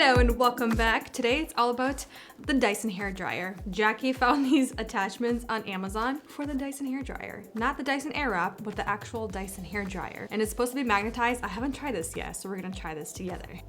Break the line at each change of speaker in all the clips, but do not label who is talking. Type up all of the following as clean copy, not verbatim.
Hello and welcome back. Today it's all about the Dyson hair dryer. Jackie found these attachments on Amazon for the Dyson hair dryer. Not the Dyson Airwrap, but the actual Dyson hair dryer. And it's supposed to be magnetized. I haven't tried this yet, so we're gonna try this together.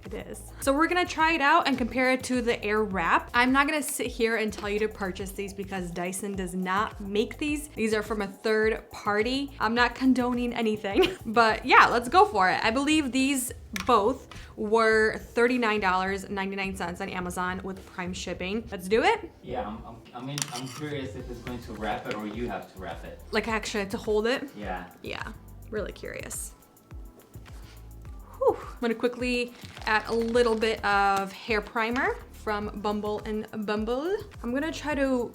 It is. So we're gonna try it out and compare it to the Airwrap. I'm not gonna sit here and tell you to purchase these because Dyson does not make these. These are from a third party. I'm not condoning anything, but yeah, let's go for it. I believe these both were $39.99 on Amazon with Prime shipping. Let's do it.
Yeah, I'm curious if it's going to wrap it or you have to wrap it.
Like actually to hold it?
Yeah.
Yeah, really curious. Whew. I'm gonna quickly add a little bit of hair primer from Bumble and Bumble. I'm gonna try to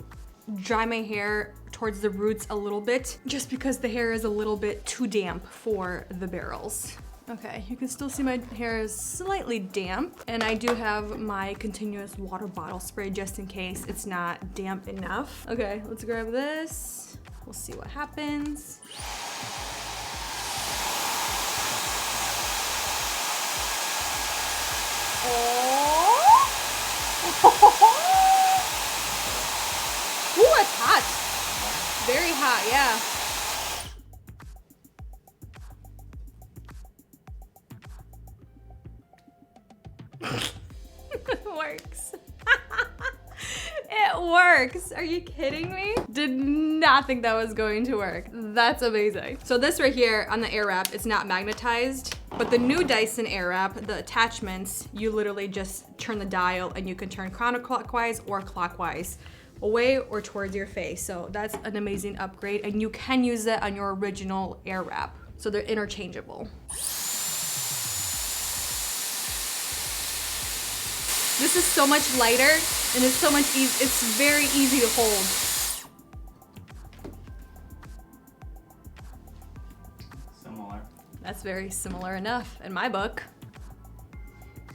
dry my hair towards the roots a little bit, just because the hair is a little bit too damp for the barrels. Okay, you can still see my hair is slightly damp, and I do have my continuous water bottle spray just in case it's not damp enough. Okay, let's grab this. We'll see what happens. Oh! Ooh, it's hot. Very hot, yeah. It works. It works. Are you kidding me? Did not think that was going to work. That's amazing. So this right here on the Airwrap, it's not magnetized, but the new Dyson Airwrap, the attachments, you literally just turn the dial and you can turn counterclockwise or clockwise, away or towards your face. So that's an amazing upgrade, and you can use it on your original Airwrap. So they're interchangeable. This is so much lighter and it's so much easy. It's very easy to hold.
Similar.
That's very similar enough in my book.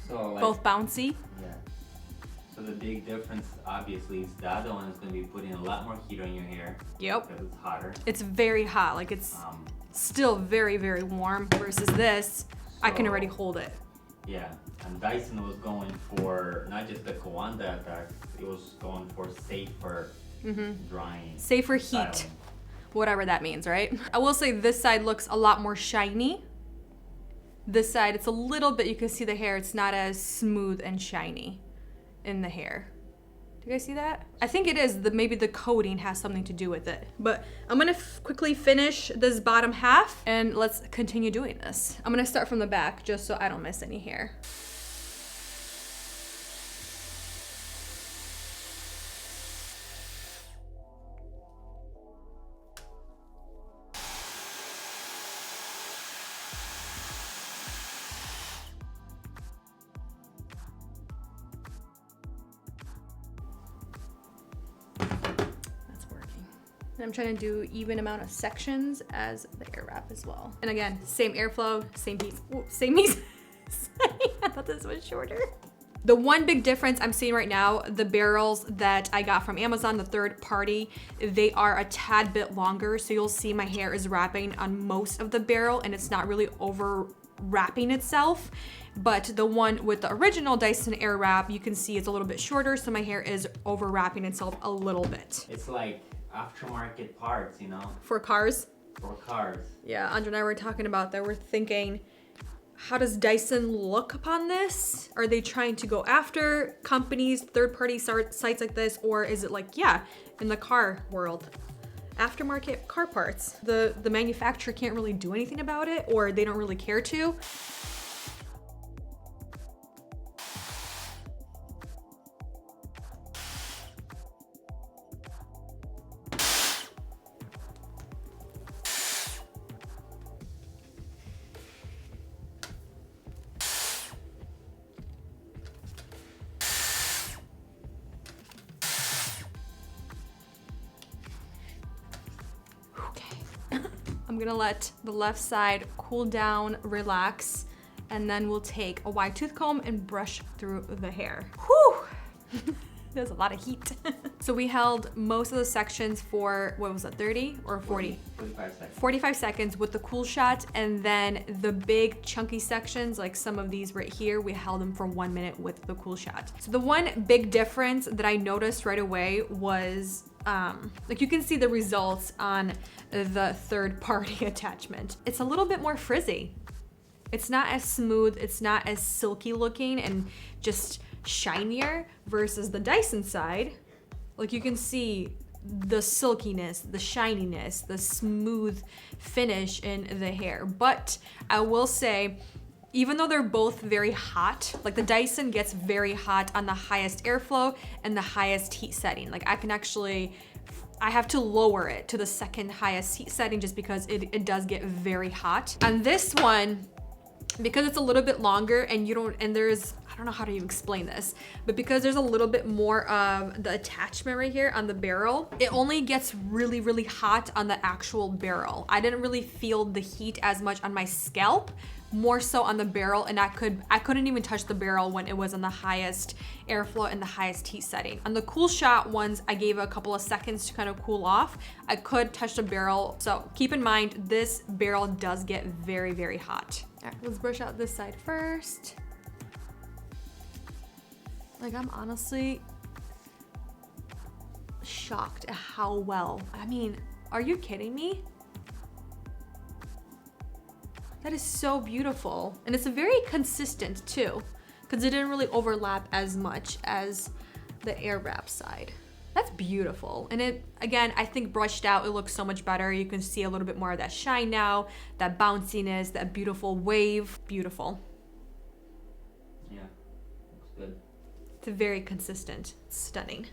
So like,
both bouncy.
Yeah. So the big difference obviously is the other one is going to be putting a lot more heat on your hair.
Yep.
Because it's hotter.
It's very hot. Like it's still very, very warm versus this. I can already hold it.
Yeah. And Dyson was going for not just the Kawanda effect, it was going for safer drying.
Safer heat.
styling.
Whatever that means, right? I will say this side looks a lot more shiny. This side, it's a little bit, you can see the hair, it's not as smooth and shiny in the hair. Do you guys see that? I think it is, maybe the coating has something to do with it. But I'm gonna quickly finish this bottom half and let's continue doing this. I'm gonna start from the back just so I don't miss any hair. And I'm trying to do even amount of sections as the Airwrap as well. And again, same airflow, same heat. Ooh, same heat. I thought this was shorter. The one big difference I'm seeing right now, the barrels that I got from Amazon, the third party, they are a tad bit longer. So you'll see my hair is wrapping on most of the barrel and it's not really over wrapping itself. But the one with the original Dyson Airwrap, you can see it's a little bit shorter. So my hair is over wrapping itself a little bit.
It's like aftermarket parts, you know?
For cars?
For cars.
Yeah, Andrea and I were talking about that. We're thinking, how does Dyson look upon this? Are they trying to go after companies, third-party sites like this? Or is it like, yeah, in the car world, aftermarket car parts? The manufacturer can't really do anything about it, or they don't really care to. I'm gonna let the left side cool down, relax, and then we'll take a wide tooth comb and brush through the hair. Whew! There's a lot of heat. So we held most of the sections for, what was it, 30 or 40?
45 seconds.
45 seconds with the cool shot, and then the big chunky sections, like some of these right here, we held them for 1 minute with the cool shot. So the one big difference that I noticed right away was, like you can see the results on the third party attachment. It's a little bit more frizzy. It's not as smooth, it's not as silky looking and just shinier versus the Dyson side. Like you can see the silkiness, the shininess, the smooth finish in the hair. But I will say, even though they're both very hot, like the Dyson gets very hot on the highest airflow and the highest heat setting. Like I have to lower it to the second highest heat setting just because it does get very hot. On this one, because it's a little bit longer and there's, I don't know how to even explain this, but because there's a little bit more of the attachment right here on the barrel, it only gets really, really hot on the actual barrel. I didn't really feel the heat as much on my scalp, more so on the barrel, and I couldn't even touch the barrel when it was on the highest airflow and the highest heat setting. On the cool shot ones, I gave a couple of seconds to kind of cool off. I could touch the barrel, so keep in mind this barrel does get very, very hot. All right, let's brush out this side first. Like I'm honestly shocked at how well, I mean, are you kidding me? That is so beautiful. And it's very consistent too, because it didn't really overlap as much as the Airwrap side. That's beautiful. And it, again, I think brushed out, it looks so much better. You can see a little bit more of that shine now, that bounciness, that beautiful wave. Beautiful.
Yeah, looks good.
It's very consistent. It's stunning.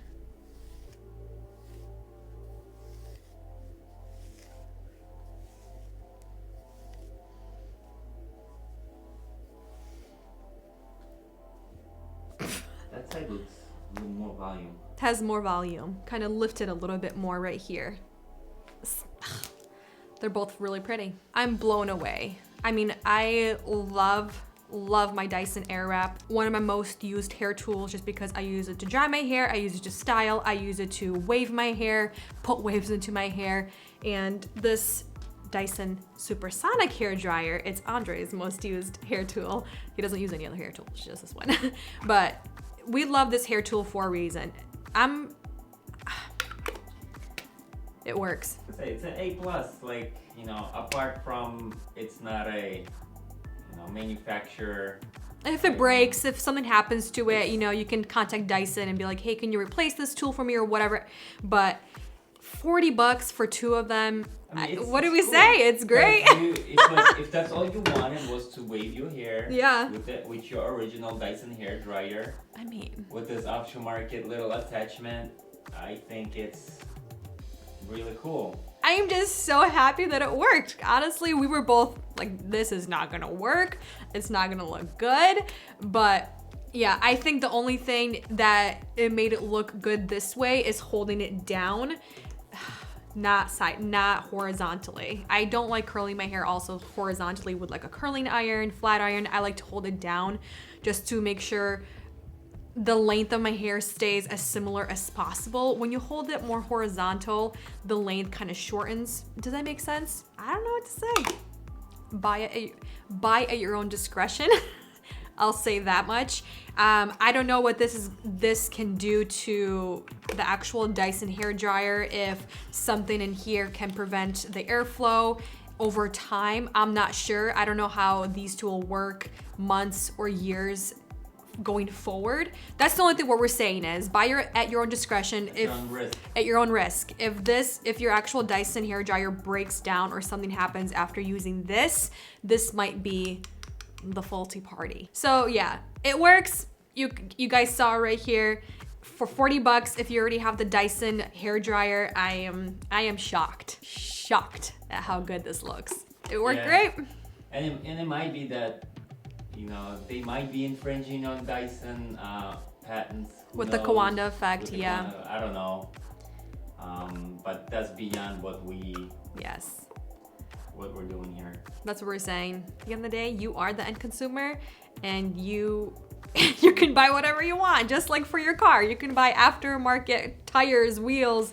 That side looks a little more volume.
It has more volume, kind of lifted a little bit more right here. They're both really pretty. I'm blown away. I mean, I love my Dyson Airwrap. One of my most used hair tools, just because I use it to dry my hair, I use it to style, I use it to wave my hair, put waves into my hair. And this Dyson Supersonic Hair Dryer, it's Andre's most used hair tool. He doesn't use any other hair tools, just this one. But we love this hair tool for a reason. It works.
It's an A+, like, you know, apart from it's not a, you know, manufacturer.
If it breaks, if something happens to it, you know, you can contact Dyson and be like, hey, can you replace this tool for me or whatever. But $40 for two of them,
I mean,
what do we say? It's great.
If that's all you wanted was to wave your hair,
yeah,
with your original Dyson hair dryer,
I mean,
with this aftermarket little attachment, I think it's really cool.
I am just so happy that it worked. Honestly, we were both like, this is not gonna work. It's not gonna look good. But yeah, I think the only thing that it made it look good this way is holding it down, not horizontally. I don't like curling my hair also horizontally with like a curling iron, flat iron. I like to hold it down just to make sure the length of my hair stays as similar as possible. When you hold it more horizontal, the length kind of shortens. Does that make sense? I don't know what to say. Buy at your own discretion. I'll say that much. I don't know what this can do to the actual Dyson hair dryer, if something in here can prevent the airflow over time. I'm not sure. I don't know how these two will work months or years going forward. That's the only thing what we're saying is buy at your own discretion. At your own risk. If your actual Dyson hair dryer breaks down or something happens after using this might be the faulty party. So yeah, it works. You guys saw right here. For $40, if you already have the Dyson hair dryer, I am shocked at how good this looks. It worked great.
And it might be that, you know, they might be infringing on Dyson patents.
With the Kawanda effect, yeah.
I don't know. But that's beyond what we what we're doing here.
That's what we're saying. At the end of the day, you are the end consumer, and you can buy whatever you want, just like for your car. You can buy aftermarket tires, wheels,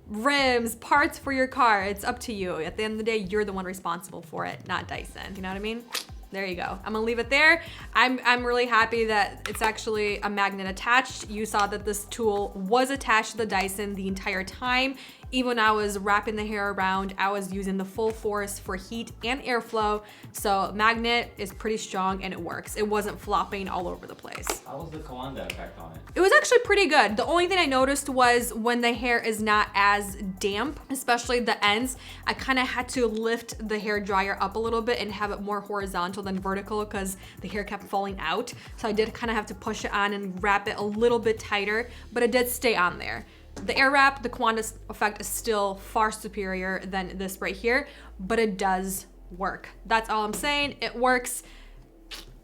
rims, parts for your car. It's up to you. At the end of the day, you're the one responsible for it, not Dyson. You know what I mean? There you go. I'm gonna leave it there. I'm really happy that it's actually a magnet attached. You saw that this tool was attached to the Dyson the entire time. Even when I was wrapping the hair around, I was using the full force for heat and airflow. So magnet is pretty strong and it works. It wasn't flopping all over the place.
How was the Kawanda effect on it?
It was actually pretty good. The only thing I noticed was when the hair is not as damp, especially the ends, I kind of had to lift the hair dryer up a little bit and have it more horizontal than vertical because the hair kept falling out. So I did kind of have to push it on and wrap it a little bit tighter, but it did stay on there. The Airwrap, the Kawanda effect is still far superior than this right here, but it does work. That's all I'm saying. It works.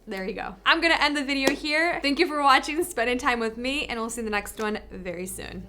There you go. I'm gonna end the video here. Thank you for watching, spending time with me, and we'll see you in the next one very soon.